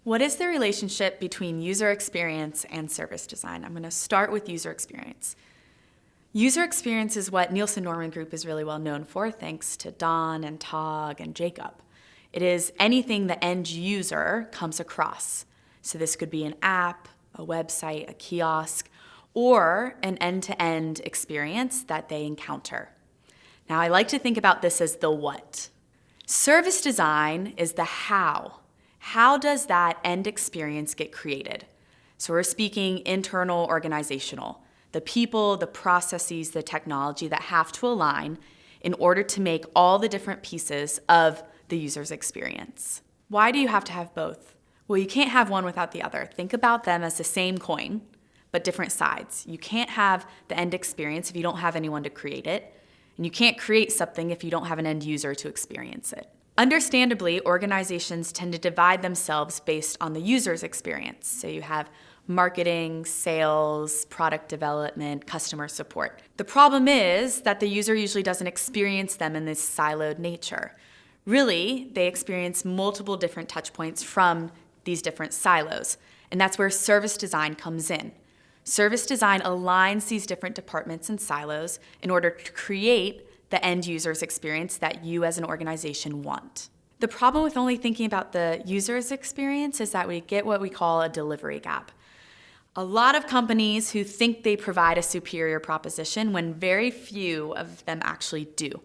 What is the relationship between user experience and service design? I'm going to start with user experience. User experience is what Nielsen Norman Group is really well known for, thanks to Don and Tog and Jacob. It is anything the end user comes across. So this could be an app, a website, a kiosk, or an end-to-end experience that they encounter. Now, I like to think about this as the what. Service design is the how. How does that end experience get created? So we're speaking internal organizational, the people, the processes, the technology that have to align in order to make all the different pieces of the user's experience. Why do you have to have both? Well, you can't have one without the other. Think about them as the same coin, but different sides. You can't have the end experience if you don't have anyone to create it, and you can't create something if you don't have an end user to experience it. Understandably, organizations tend to divide themselves based on the user's experience. So you have marketing, sales, product development, customer support. The problem is that the user usually doesn't experience them in this siloed nature. Really, they experience multiple different touch points from these different silos, and that's where service design comes in. Service design aligns these different departments and silos in order to create the end user's experience that you as an organization want. The problem with only thinking about the user's experience is that we get what we call a delivery gap. A lot of companies who think they provide a superior proposition when very few of them actually do.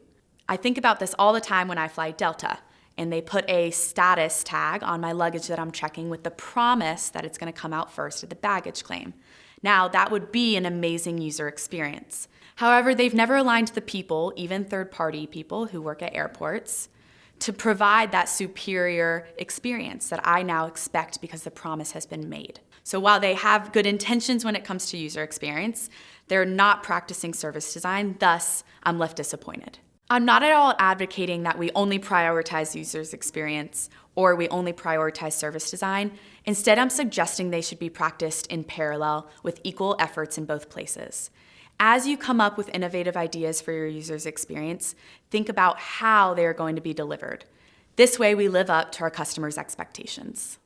I think about this all the time when I fly Delta, and they put a status tag on my luggage that I'm checking with the promise that it's going to come out first at the baggage claim. Now, that would be an amazing user experience. However, they've never aligned the people, even third-party people who work at airports, to provide that superior experience that I now expect because the promise has been made. So while they have good intentions when it comes to user experience, they're not practicing service design, thus I'm left disappointed. I'm not at all advocating that we only prioritize users' experience or we only prioritize service design. Instead, I'm suggesting they should be practiced in parallel with equal efforts in both places. As you come up with innovative ideas for your user's experience, think about how they are going to be delivered. This way, we live up to our customers' expectations.